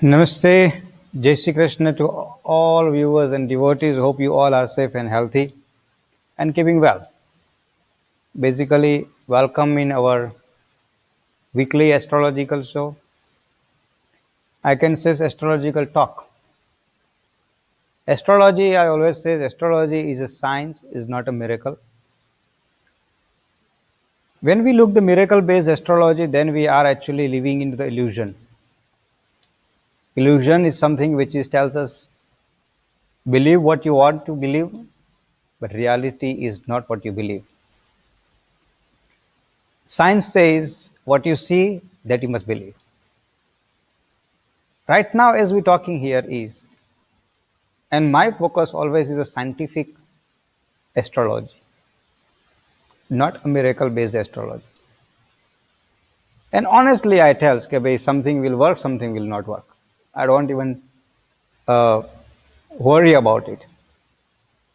Namaste, Jai Shri Krishna to all viewers and devotees. Hope you all are safe and healthy and keeping well. Basically, welcome in our weekly astrological show. I can say astrological talk. Astrology, I always say, astrology is a science, is not a miracle. When we look the miracle-based astrology, then we are actually living into the illusion. Illusion is something which tells us believe what you want to believe, but reality is not what you believe. Science says what you see, that you must believe. Right now, as we're talking here is, and my focus always is a scientific astrology, not a miracle-based astrology. And honestly, I tell, something will work, something will not work. I don't even uh, worry about it.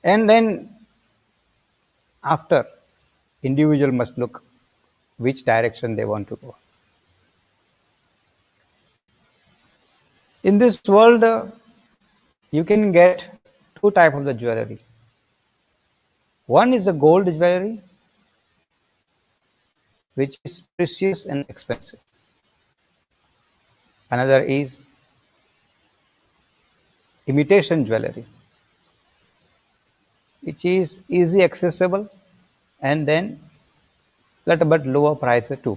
And then after, individual must look which direction they want to go. In this world, you can get two types of the jewelry. One is a gold jewelry, which is precious and expensive. Another is imitation jewelry, which is easy accessible and then little bit lower price too.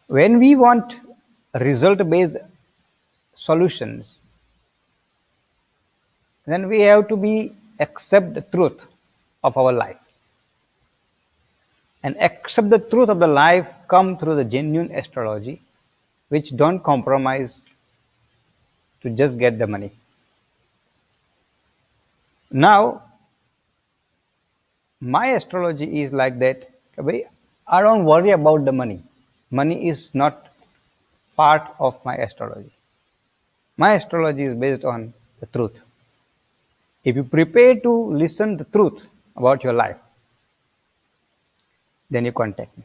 When we want result-based solutions, then we have to be accept the truth of our life. And accept the truth of the life come through the genuine astrology, which don't compromise to just get the money. Now, my astrology is like that. I don't worry about the money. Money is not part of my astrology. My astrology is based on the truth. If you prepare to listen the truth about your life, then you contact me.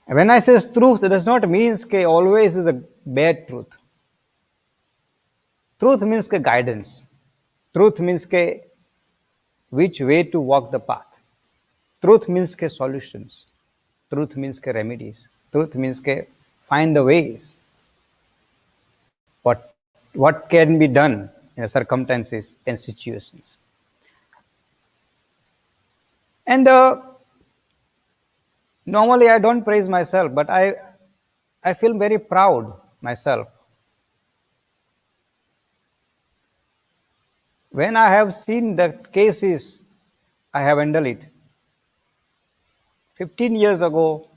When I say truth, it does not mean that always is a bad truth. Truth means guidance. Truth means which way to walk the path. Truth means solutions. Truth means remedies. Truth means find the ways. What can be done in circumstances and situations. And normally I don't praise myself, but I feel very proud myself. When I have seen the cases, I have handled it. 15 years ago,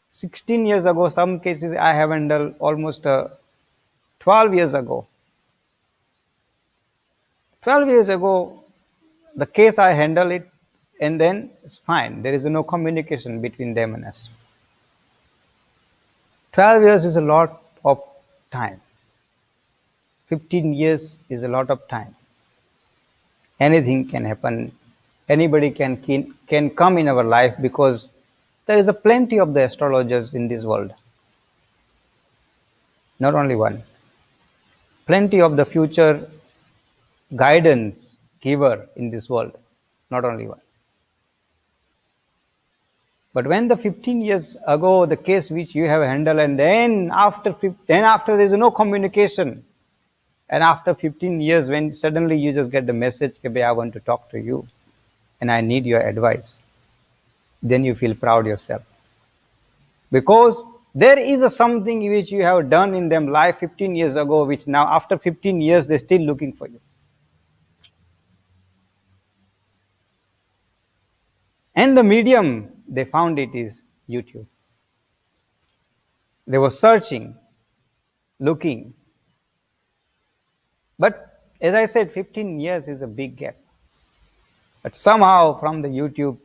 16 years ago, some cases I have handled almost 12 years ago. 12 years ago, the case I handle it, and then it's fine. There is no communication between them and us. 12 years is a lot of time. 15 years is a lot of time. Anything can happen. Anybody can come in our life, because there is a plenty of the astrologers in this world. Not only one. Plenty of the future guidance giver in this world. Not only one. But when the 15 years ago, the case which you have handled, and then after there is no communication, and after 15 years, when suddenly you just get the message, I want to talk to you, and I need your advice, then you feel proud yourself. Because there is something which you have done in them life 15 years ago, which now after 15 years, they're still looking for you. And the medium they found it is YouTube. They were searching, looking. But as I said, 15 years is a big gap. But somehow from the YouTube,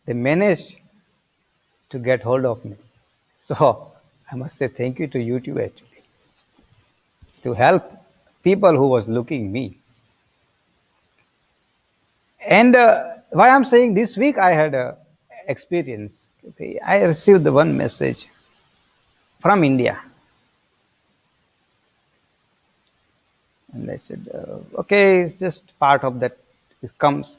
they managed to get hold of me. So I must say thank you to YouTube actually, to help people who was looking me. And why I'm saying this week I had a experience. I received the one message from India. And I said, okay, it's just part of that. It comes.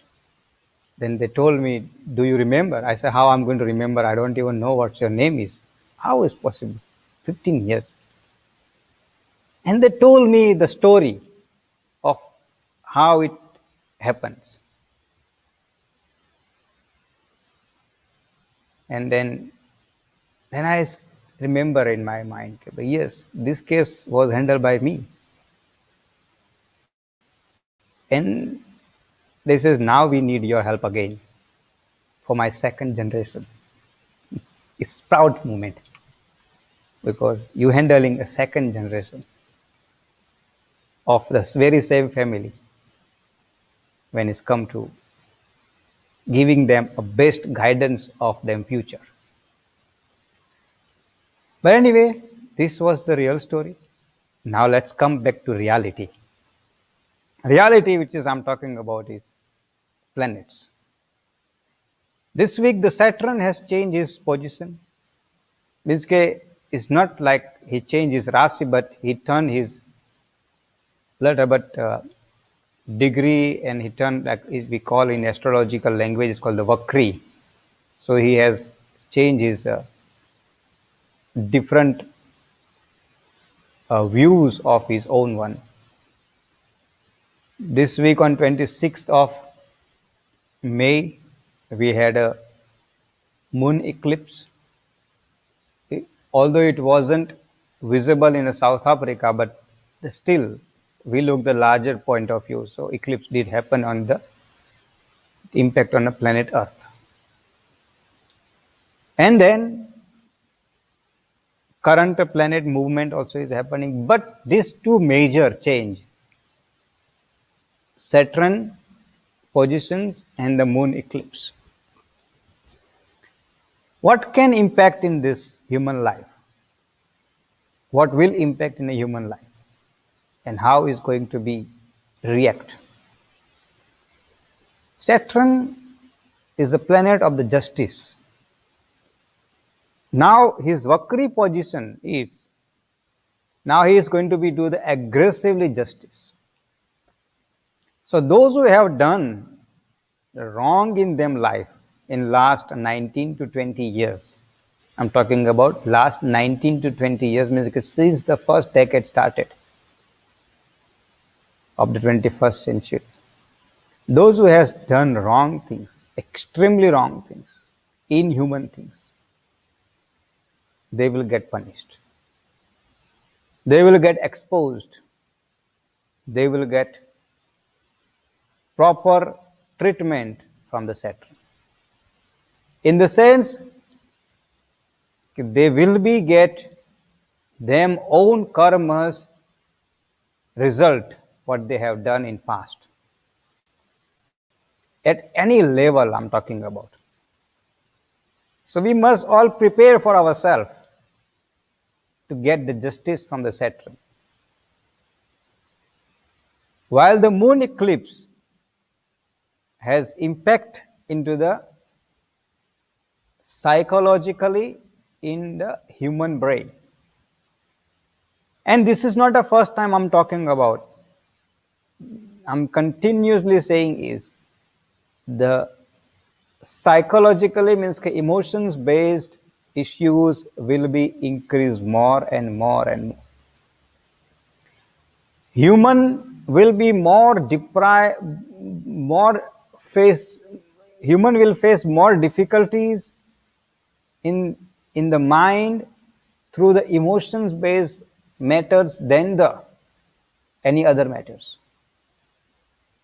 Then they told me, do you remember? I said, how I'm going to remember? I don't even know what your name is. How is possible? 15 years. And they told me the story of how it happens. And then I remember in my mind, yes, this case was handled by me. And they says, now we need your help again for my second generation. It's proud moment, because you handling a second generation of the very same family when it's come to giving them a best guidance of their future. But anyway, this was the real story. Now let's come back to reality. Reality, which is I'm talking about, is planets. This week the Saturn has changed his position. Means it's not like he changed his Rasi, but he turned his degree, and he turned, like we call in astrological language, it's called the Vakri. So he has changed his different views of his own one. This week on 26th of May, we had a moon eclipse. Although it wasn't visible in South Africa, but still we look the larger point of view. So eclipse did happen on the impact on the planet Earth. And then current planet movement also is happening. But these two major change, Saturn positions and the moon eclipse. What can impact in this human life? What will impact in a human life? And how is going to be react? Saturn is the planet of the justice. Now his Vakri position is, now he is going to be do the aggressively justice. So those who have done wrong in them life in last 19 to 20 years, I'm talking about last 19 to 20 years, means since the first decade started of the 21st century. Those who has done wrong things, extremely wrong things, inhuman things, they will get punished. They will get exposed. They will get proper treatment from the Saturn. In the sense, they will be get them own karma's result what they have done in past. At any level I'm talking about. So we must all prepare for ourselves to get the justice from the Saturn. While the moon eclipse has impact into the psychologically in the human brain. And this is not the first time I'm talking about. I'm continuously saying is the psychologically means emotions based issues will be increased more and more and more. Human will be more deprived, more face, human will face more difficulties in the mind through the emotions based methods than the any other matters.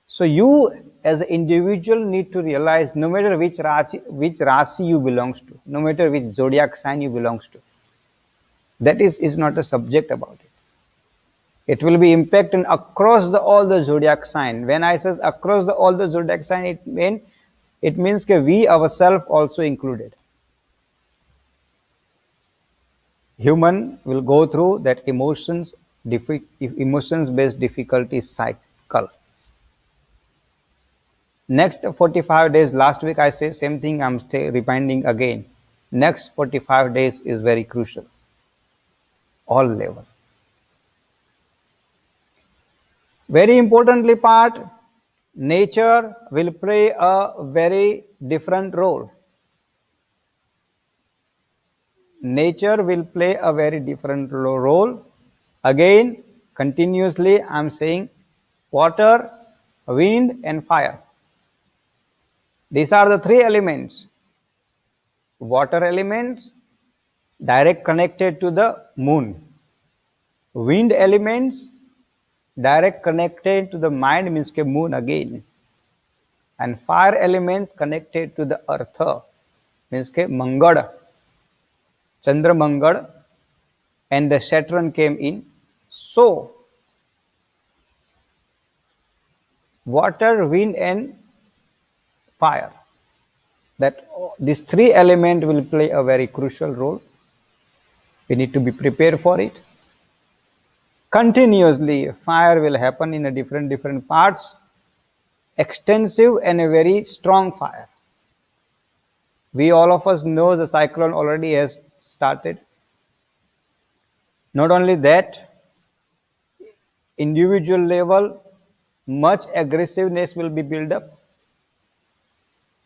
So you as an individual need to realize no matter which Rasi you belongs to, no matter which zodiac sign you belongs to, that is not a subject about it. It will be impacting across all the zodiac sign. When I says across all the zodiac sign, it means that we ourselves also included. Human will go through that emotions based difficulty cycle. Next 45 days, last week I say same thing, I'm reminding again. Next 45 days is very crucial. All level. Very importantly part, nature will play a very different role. Nature will play a very different role. Again, continuously I'm saying water, wind and fire. These are the three elements. Water elements direct connected to the moon. Wind elements direct connected to the mind means ke moon again. And fire elements connected to the earth means ke Mangad, Chandra Mangad, and the Saturn came in. So water, wind and fire, that these three elements will play a very crucial role. We need to be prepared for it. Continuously fire will happen in a different parts, extensive and a very strong fire. We all of us know the cyclone already has started. Not only that, individual level much aggressiveness will be built up.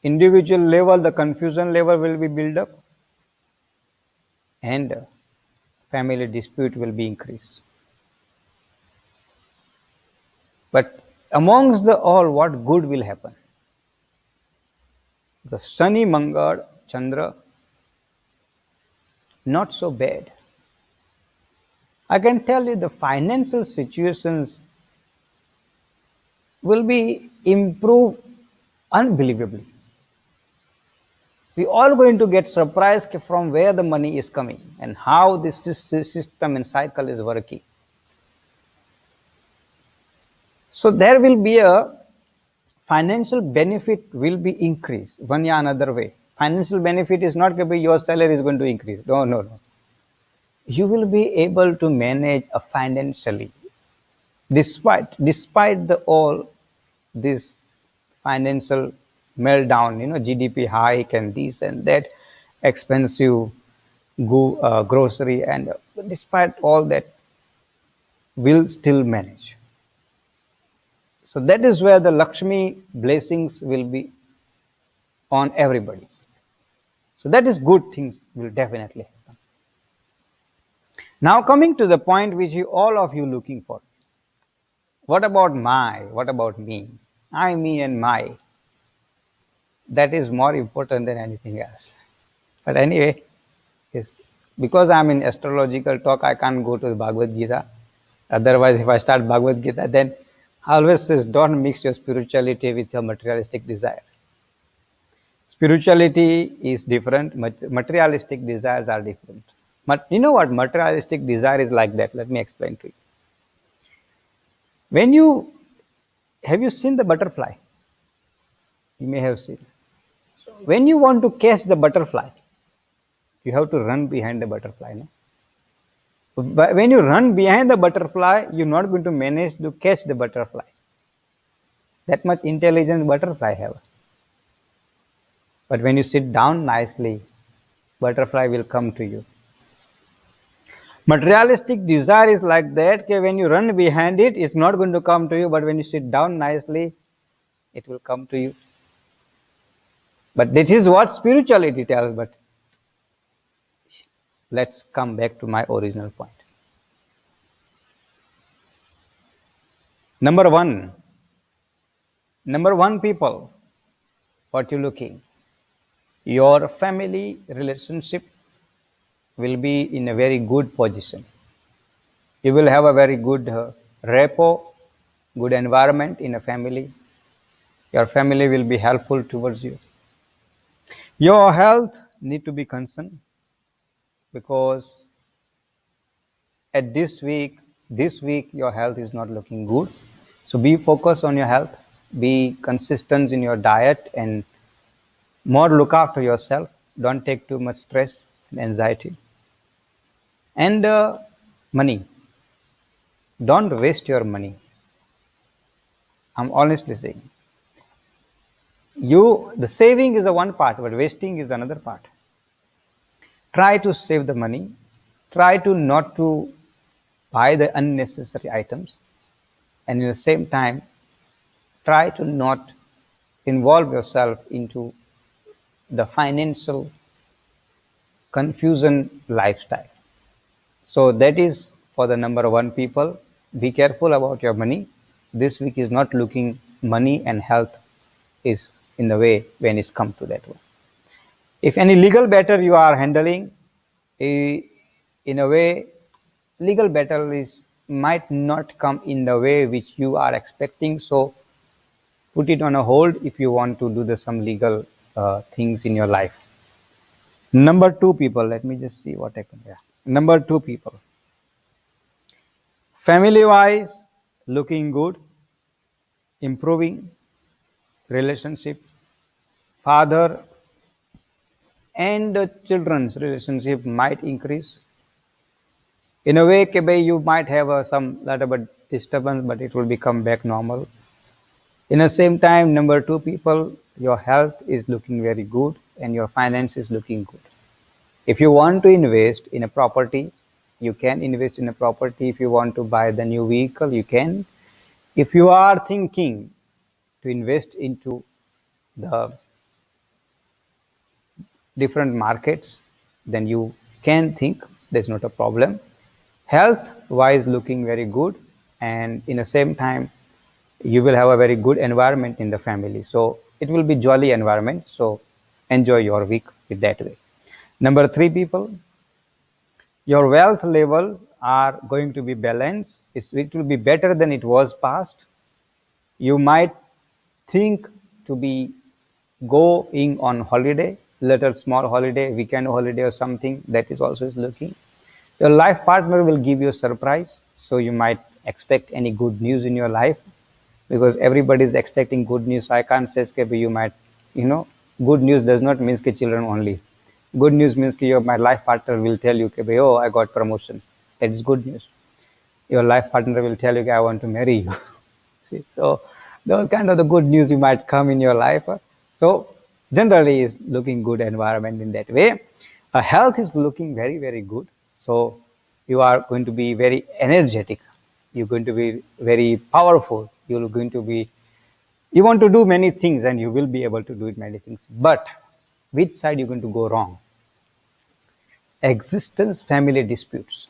Individual level the confusion level will be built up, and family dispute will be increased. But amongst the all, what good will happen? The Shani Mangad Chandra, not so bad. I can tell you the financial situations will be improved unbelievably. We all going to get surprised from where the money is coming and how this system and cycle is working. So there will be a financial benefit will be increased one or another way. Financial benefit is not going to be your salary is going to increase. No. You will be able to manage financially despite the all this financial meltdown, GDP hike and this and that, expensive grocery, and despite all that, will still manage. So that is where the Lakshmi blessings will be on everybody. So that is good things will definitely happen. Now coming to the point which all of you looking for. What about me? I, me and my. That is more important than anything else. But anyway, yes, because I'm in astrological talk, I can't go to the Bhagavad Gita. Otherwise, if I start Bhagavad Gita, then I always says don't mix your spirituality with your materialistic desire. Spirituality is different, materialistic desires are different. But you know what materialistic desire is like that? Let me explain to you. When you have you seen the butterfly? You may have seen. When you want to catch the butterfly, you have to run behind the butterfly. No? But when you run behind the butterfly, you're not going to manage to catch the butterfly. That much intelligence butterfly have. But when you sit down nicely, butterfly will come to you. Materialistic desire is like that. Okay, when you run behind it, it's not going to come to you. But when you sit down nicely, it will come to you. But this is what spirituality tells. But let's come back to my original point. Number one, people, what you looking? Your family relationship will be in a very good position. You will have a very good rapport, good environment in a family. Your family will be helpful towards you. Your health need to be concerned because at this week your health is not looking good. So be focused on your health, be consistent in your diet, and more look after yourself. Don't take too much stress and anxiety. And money. Don't waste your money. I'm honestly saying. The saving is a one part, but wasting is another part. Try to save the money. Try to not to buy the unnecessary items, and at the same time, try to not involve yourself into the financial confusion lifestyle. So that is for the number one people. Be careful about your money. This week is not looking money and health is in the way when it's come to that one. If any legal battle you are handling, in a way, legal battle is might not come in the way which you are expecting. So put it on a hold if you want to do some legal things in your life. Number two people, let me just see what I can. Yeah. Number two people, family wise, looking good, improving relationship, father and the children's relationship might increase. In a way, you might have some little bit disturbance, but it will become back normal. In the same time, number two people, your health is looking very good and your finance is looking good. If you want to invest in a property, you can invest in a property. If you want to buy the new vehicle, you can. If you are thinking to invest into the different markets, then you can think. There's not a problem. Health wise looking very good, and in the same time you will have a very good environment in the family, so it will be jolly environment. So enjoy your week with that way. Number three people, your wealth level are going to be balanced. It will be better than it was past. You might think to be going on holiday, little small holiday, weekend holiday or something. That is also is looking. Your life partner will give you a surprise, so you might expect any good news in your life, because everybody is expecting good news. So I can't say that you might, good news does not mean children only. Good news means my life partner will tell you, oh, I got promotion. That is good news. Your life partner will tell you, I want to marry you. See, so those kind of the good news you might come in your life. So generally is looking good environment in that way. Health is looking very, very good. So you are going to be very energetic. You're going to be very powerful. You want to do many things and you will be able to do it many things. But which side you're going to go wrong? Existence family disputes.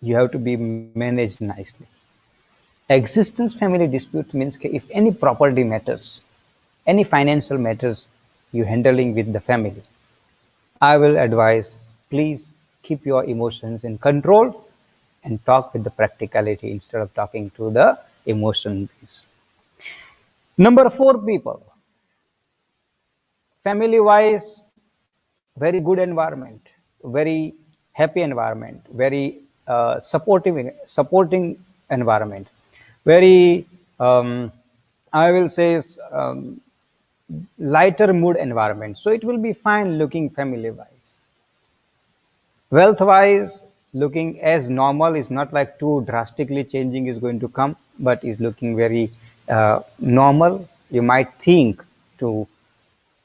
You have to be managed nicely. Existence family dispute means if any property matters, any financial matters you handling with the family, I will advise, please keep your emotions in control and talk with the practicality instead of talking to the emotions. Number four people, family wise, very good environment, very happy environment, very supporting environment, very I will say lighter mood environment. So it will be fine looking family wise. Wealth wise, looking as normal is not like too drastically changing is going to come, but is looking very normal. You might think to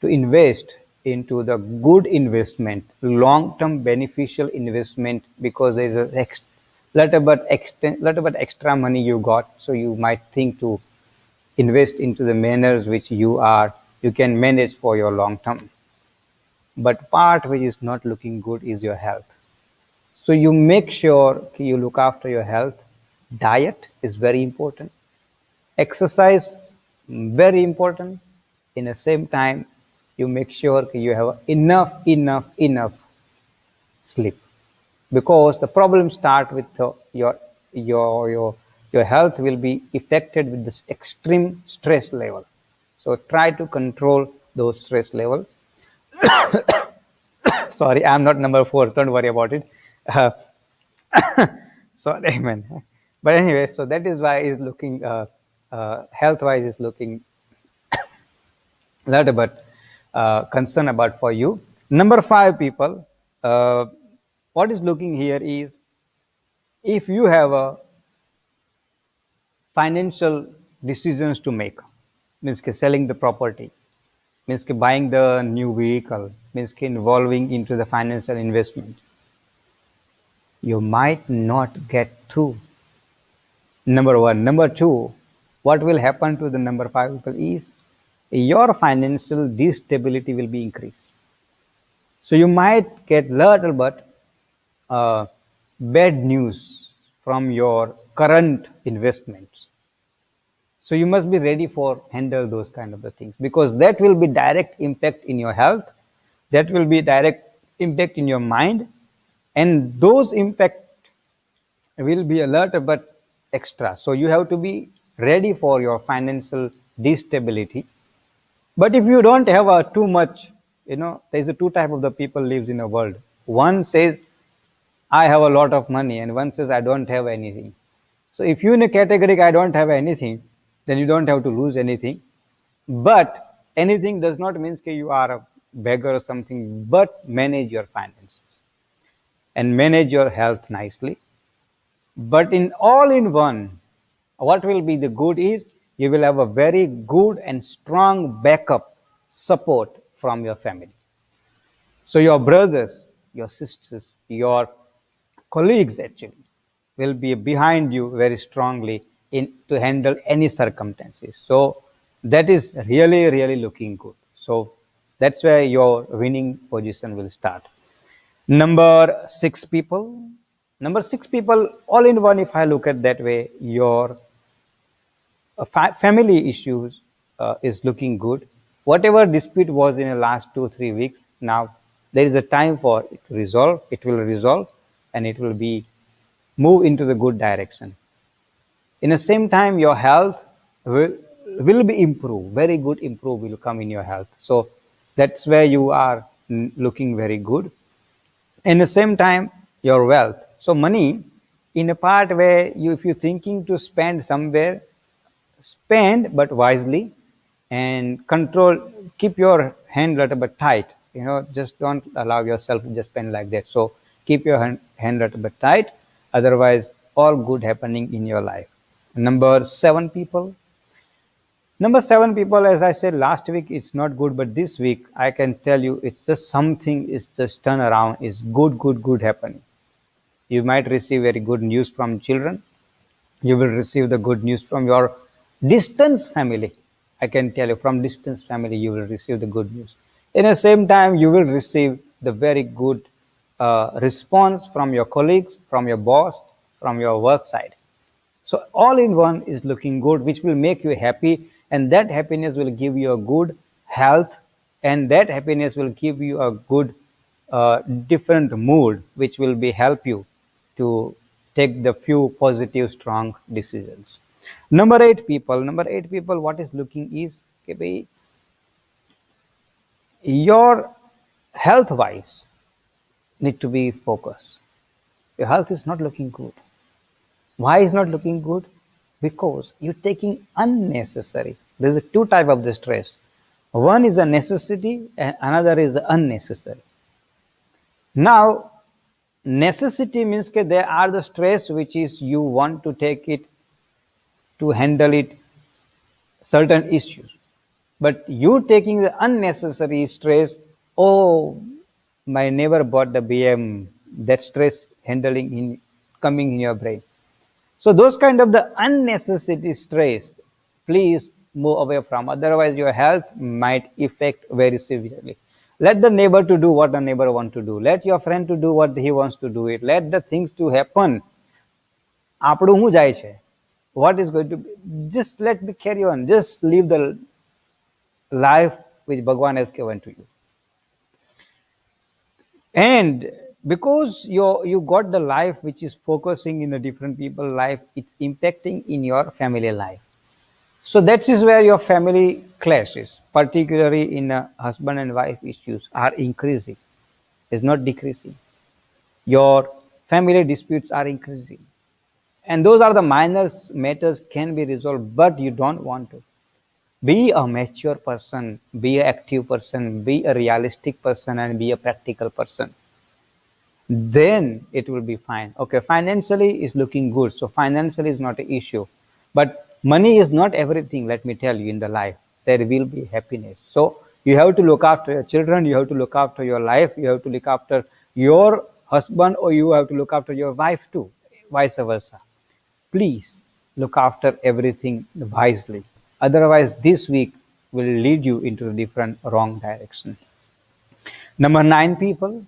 invest into the good investment, long term beneficial investment, because there is a little bit extra money you got, so you might think to invest into the manners which you can manage for your long term. But part which is not looking good is your health. So you make sure you look after your health. Diet is very important. Exercise, very important. In the same time, you make sure you have enough sleep, because the problems start with your your your health will be affected with this extreme stress level. So try to control those stress levels. Sorry, I'm not number four. Don't worry about it. Uh, Sorry, man. But anyway, so that is why is looking health wise is looking a lot about concern about for you. Number five, people. Uh, what is looking here is, if you have a financial decisions to make, means ke selling the property, means ke buying the new vehicle, means ke involving into the financial investment, you might not get through. Number one. Number two, what will happen to the number five people is your financial instability will be increased. So you might get little but uh, bad news from your current investments. So you must be ready for handle those kind of the things, because that will be direct impact in your health, that will be direct impact in your mind, and those impact will be a lot but extra. So you have to be ready for your financial instability. But if you don't have too much, there's a two type of the people lives in a world. One says I have a lot of money, and one says I don't have anything. So if you in a category I don't have anything, then you don't have to lose anything. But anything does not mean that you are a beggar or something. But manage your finances and manage your health nicely. But in all in one, what will be the good is you will have a very good and strong backup support from your family. So your brothers, your sisters, your colleagues actually will be behind you very strongly in to handle any circumstances. So that is really looking good. So that's where your winning position will start. Number six people. Number six people, all in one. If I look at that way, your family issues is looking good. Whatever dispute was in the last 2 3 weeks, now there is a time for it to resolve. It will resolve, and it will be move into the good direction. In the same time, your health will be improved. Very good improve will come in your health. So that's where you are looking very good. In the same time, your wealth. So money, in a part where you, if you're thinking to spend somewhere, spend but wisely, and control, keep your hand a little bit tight, just don't allow yourself to just spend like that. So keep your hand a little bit tight, otherwise all good happening in your life. Number seven people. Number seven people, as I said last week, it's not good, but this week I can tell you it's just something is just turn around, is good happening. You might receive very good news from children. You will receive the good news from your distance family. I can tell you, from distance family you will receive the good news. In the same time, you will receive the very good response from your colleagues, from your boss, from your work side. So all in one is looking good, which will make you happy, and that happiness will give you a good health, and that happiness will give you a good different mood, which will be help you to take the few positive, strong decisions. Number eight people. Number eight people. What is looking is, okay, bhai, your health wise need to be focused. Your health is not looking good. Why is not looking good? Because you're taking unnecessary. There's a two type of the stress. One is a necessity and another is unnecessary. Now, necessity means that there are the stress which is you want to take it to handle it certain issues. But you taking the unnecessary stress, oh, my neighbor bought the BM, that stress handling in coming in your brain. So those kind of the unnecessary stress, please move away from. Otherwise, your health might affect very severely. Let the neighbor to do what the neighbor want to do. Let your friend to do what he wants to do it. Let the things to happen. આપણું શું જાય છે? What is going to be? Just let me carry on. Just live the life which Bhagwan has given to you. And because you got the life which is focusing in the different people life, it's impacting in your family life. So that is where your family clashes, particularly in husband and wife issues, are increasing, is not decreasing. Your family disputes are increasing. And those are the minor matters can be resolved, but you don't want to. Be a mature person, be an active person, be a realistic person, and be a practical person. Then it will be fine. Okay, financially is looking good. So financially is not an issue. But money is not everything, let me tell you, in the life. There will be happiness. So you have to look after your children, you have to look after your life, you have to look after your husband, or you have to look after your wife too, vice versa. Please look after everything wisely. Otherwise, this week will lead you into a different wrong direction. Number 9 people,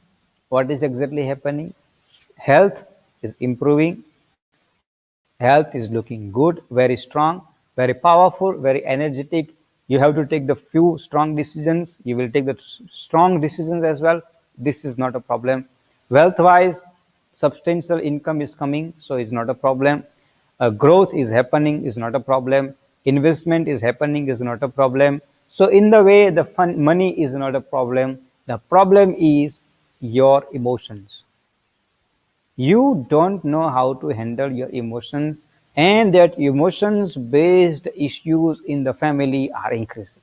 what is exactly happening? Health is improving. Health is looking good, very strong, very powerful, very energetic. You have to take the few strong decisions. You will take the strong decisions as well. This is not a problem. Wealth wise, substantial income is coming, so it's not a problem. Growth is happening, is not a problem. Investment is happening, is not a problem. So in the way, the money is not a problem. The problem is your emotions. You don't know how to handle your emotions, and that emotions based issues in the family are increasing.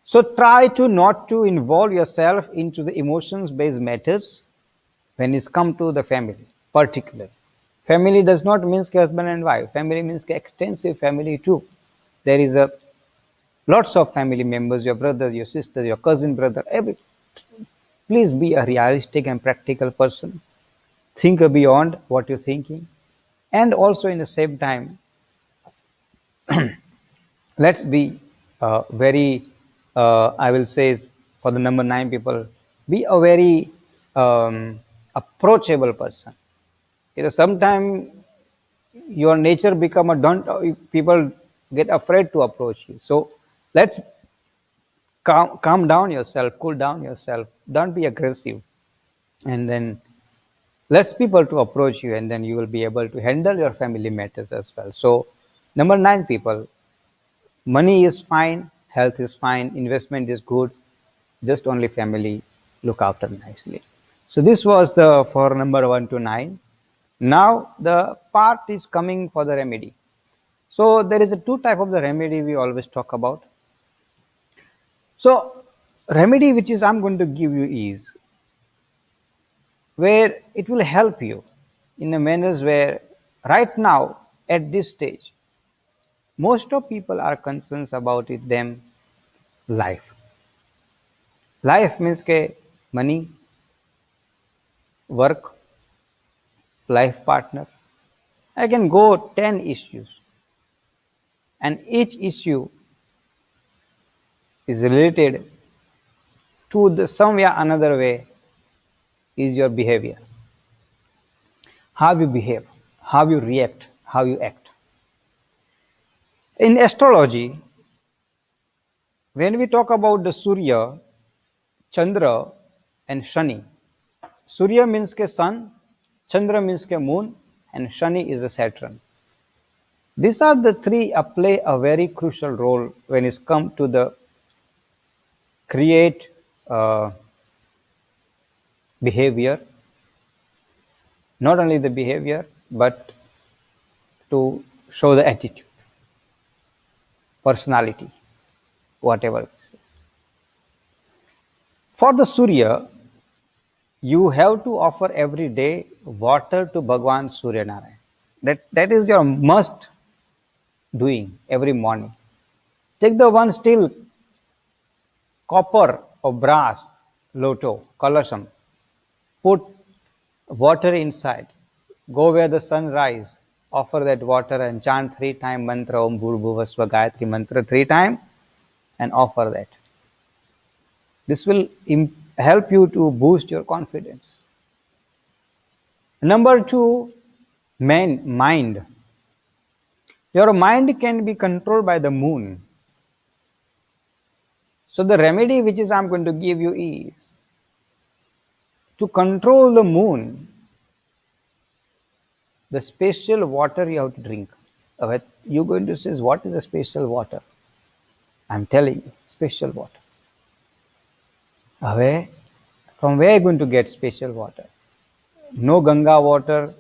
So try to not to involve yourself into the emotions based matters when it's come to the family particularly. Family does not mean husband and wife. Family means extensive family too. There is a lots of family members, your brothers, your sisters, your cousin brother, every. Please be a realistic and practical person. Think beyond what you're thinking. And also in the same time, let's be very, I will say for the number 9 people, be a very approachable person. Sometimes your nature become a don't, people get afraid to approach you. So let's calm down yourself, cool down yourself. Don't be aggressive. And then less people to approach you, and then you will be able to handle your family matters as well. So number 9 people, money is fine, health is fine, investment is good, just only family look after nicely. So this was the for number 1 to 9. Now the part is coming for the remedy. So there is a two type of the remedy we always talk about. So remedy which is I'm going to give you is where it will help you in a manners where right now at this stage most of people are concerned about it them life. Life means ke money, work, life partner. I can go 10 issues, and each issue is related to the some way another way is your behavior, how you behave, how you react, how you act. In astrology, when we talk about the Surya, Chandra, and Shani, Surya means ke sun, Chandra means ke moon, and Shani is a Saturn. These are the three play a very crucial role when it's come to the create behavior. Not only the behavior, but to show the attitude, personality, whatever. For the Surya, you have to offer every day water to Bhagwan Surya Narayan. That is your must doing every morning. Take the one still copper or brass loto, kalasam, put water inside, go where the sun rise, offer that water and chant 3 times mantra Om Bhurbhuvasva Gayatri mantra 3 times and offer that. This will help you to boost your confidence. Number 2, mind. Your mind can be controlled by the moon. So the remedy which is I'm going to give you is to control the moon, the special water you have to drink. You're going to say, what is a special water? I'm telling you, special water. From where are you going to get special water? No Ganga water,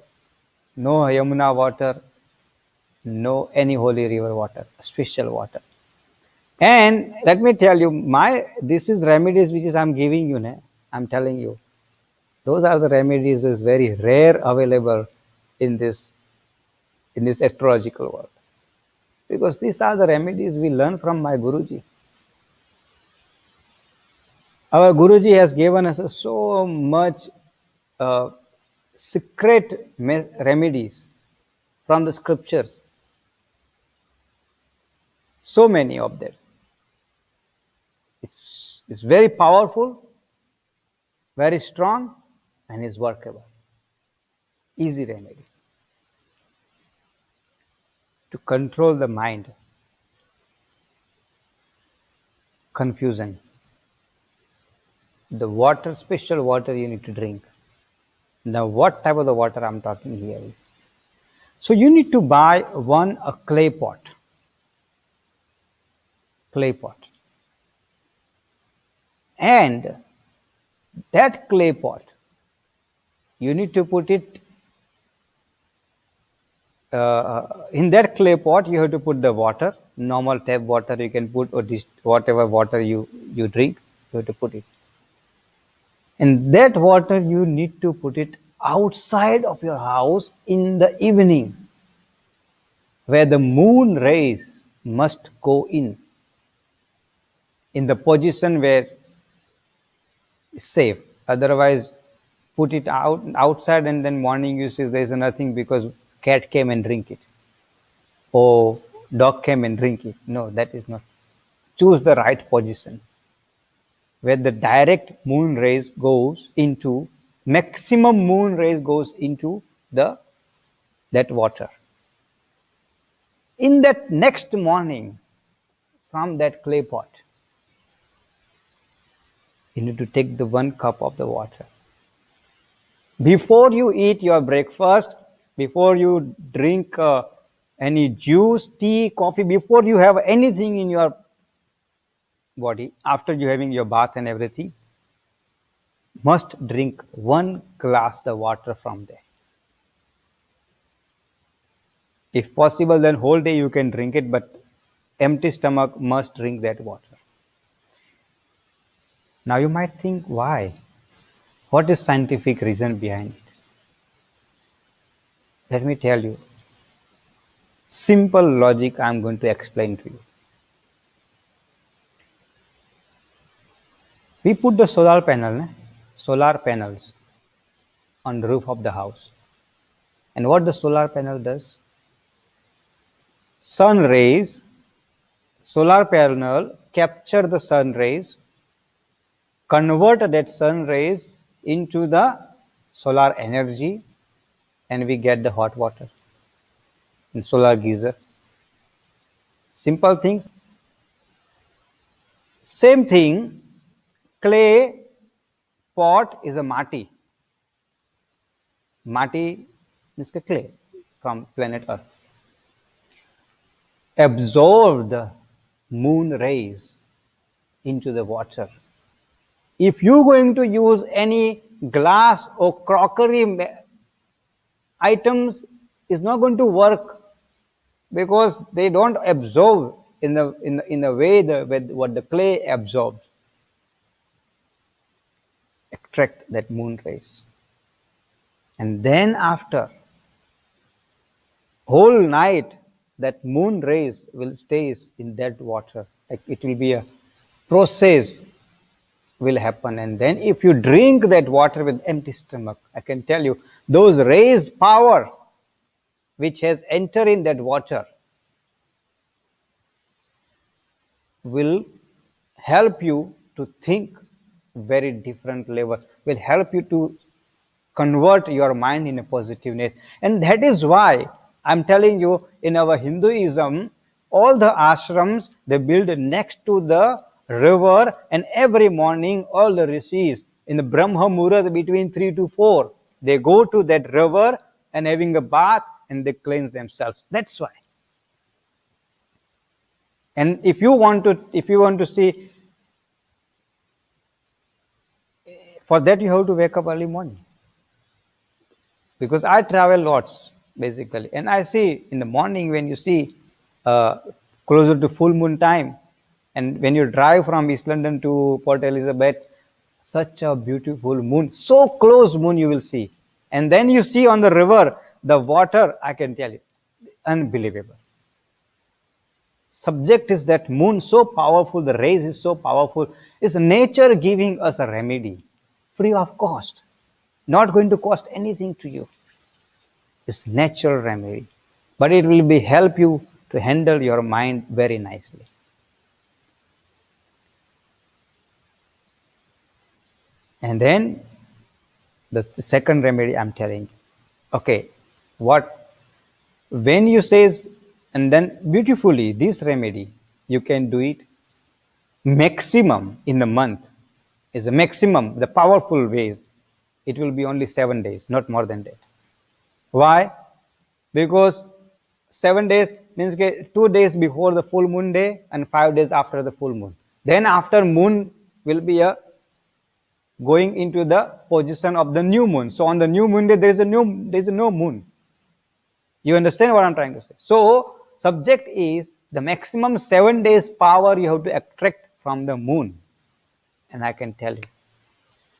no Yamuna water, no any holy river water, special water. And let me tell you, this is remedies which is I'm giving you, I'm telling you. Those are the remedies is very rare available in this astrological world. Because these are the remedies we learn from my Guruji. Our Guruji has given us so much secret remedies from the scriptures. So many of them. It's very powerful, very strong, and is workable. Easy remedy to control the mind, confusion. The water, special water you need to drink. Now, what type of the water I'm talking here? So you need to buy a clay pot. And that clay pot, you need to put it in that clay pot. You have to put the water, normal tap water you can put, or whatever water you drink, you have to put it. And that water you need to put it outside of your house in the evening, where the moon rays must go in the position where it's safe. Otherwise, put it outside and then morning you see there is nothing because cat came and drink it, or dog came and drink it. No, that is not. Choose the right position where the direct moon rays goes into, maximum moon rays goes into that water. In that next morning, from that clay pot, you need to take the 1 cup of the water. Before you eat your breakfast, before you drink any juice, tea, coffee, before you have anything in your body, after you having your bath and everything, must drink 1 glass the water from there. If possible, then whole day you can drink it, but empty stomach must drink that water. Now you might think, why? What is scientific reason behind it? Let me tell you. Simple logic I am going to explain to you. We put the solar panels on the roof of the house. And what the solar panel does? Solar panel capture the sun rays, convert that sun rays into the solar energy, and we get the hot water in solar geyser. Simple things. Same thing, clay pot is a mati. Mati is clay from planet Earth. Absorb the moon rays into the water. If you're going to use any glass or crockery items is not going to work, because they don't absorb in the way what the clay absorbs, extract that moon rays. And then after whole night, that moon rays will stays in that water. Like it will be a process will happen. And then if you drink that water with empty stomach, I can tell you, those rays power which has entered in that water will help you to think very different level, will help you to convert your mind in a positiveness. And that is why I'm telling you, in our Hinduism, all the ashrams, they build next to the river, and every morning all the rishis in the Brahma Muhurat between 3 to 4, they go to that river and having a bath and they cleanse themselves. That's why. And if you want to see, for that you have to wake up early morning. Because I travel lots basically, and I see in the morning when you see closer to full moon time, and when you drive from East London to Port Elizabeth, such a beautiful moon, so close moon you will see, and then you see on the river the water. I can tell you, unbelievable. Subject is that moon so powerful, the rays is so powerful. Is nature giving us a remedy, free of cost, not going to cost anything to you. It's natural remedy, but it will be help you to handle your mind very nicely. And then the second remedy I'm telling you. Okay, what when you says, and then beautifully this remedy you can do it maximum in the month, is a maximum, the powerful ways, it will be only 7 days, not more than that. Why? Because 7 days means 2 days before the full moon day and 5 days after the full moon. Then after moon will be a going into the position of the new moon. So on the new moon day there is a no moon. You understand what I'm trying to say? So subject is the maximum 7 days power you have to extract from the moon. And I can tell you,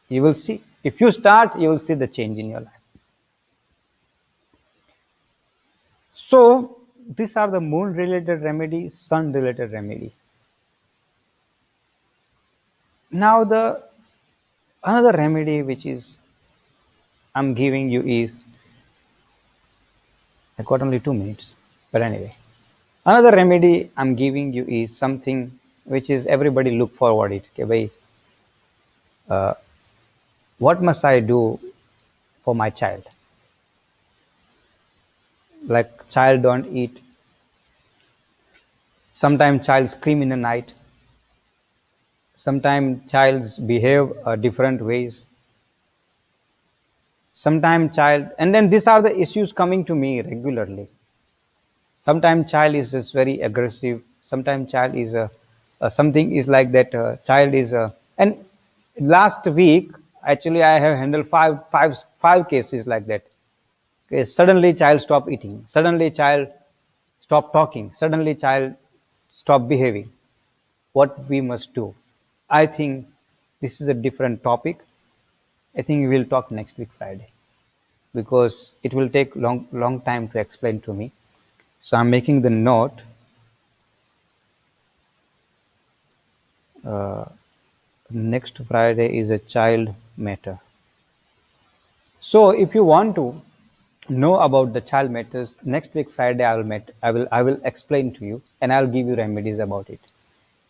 you will see. If you start, you will see the change in your life. So these are the moon related remedy, sun related remedy. Now the another remedy which is I'm giving you is, I got only 2 minutes, but anyway, another remedy I'm giving you is something which is everybody look forward it. Okay, what must I do for my child? Like child don't eat. Sometimes child scream in the night. Sometimes childs behave different ways. Sometimes child, and then these are the issues coming to me regularly. Sometimes child is just very aggressive. Sometimes child is something is like that. Child is and last week actually I have handled five cases like that. Okay, suddenly child stop eating. Suddenly child stop talking. Suddenly child stop behaving. What we must do? I think this is a different topic. I think we will talk next week Friday, because it will take long time to explain to me. So I'm making the note. Next Friday is a child matter. So if you want to know about the child matters, next week Friday I will explain to you, and I'll give you remedies about it.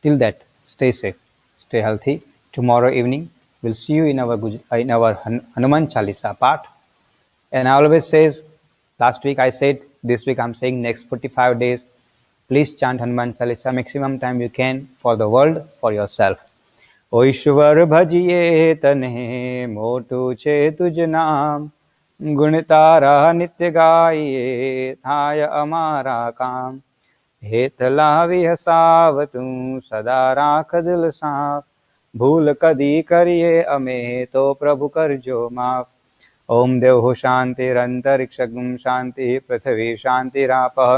Till that, stay safe, stay healthy. Tomorrow evening we'll see you in our Hanuman Chalisa part. And I always says, last week I said, this week I'm saying, next 45 days, please chant Hanuman Chalisa maximum time you can, for the world, for yourself. ओ ईश्वर भजिए तन्हे मोटू छे तुझ नाम, गुण तारा नित्य गाइए थाय अमारा काम, हेत लावी हसाव तू सदा राख दिल साफ, भूल कदी करिए अमे तो प्रभु करजो माफ, ओम देवः शान्तिरन्तरिक्षं शान्तिः पृथिवी शान्तिरापः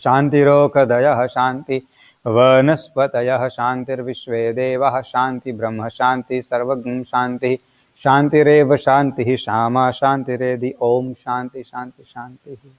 शान्तिरोकदयः शान्ति वनस्पतयः शान्तिर्विश्वे देवाः शान्ति ब्रह्म शान्ति सर्वगं शान्तिः शान्तिरेव शान्तिः श्यामा शान्तिरेधि ओम शान्ति शान्ति शान्तिः।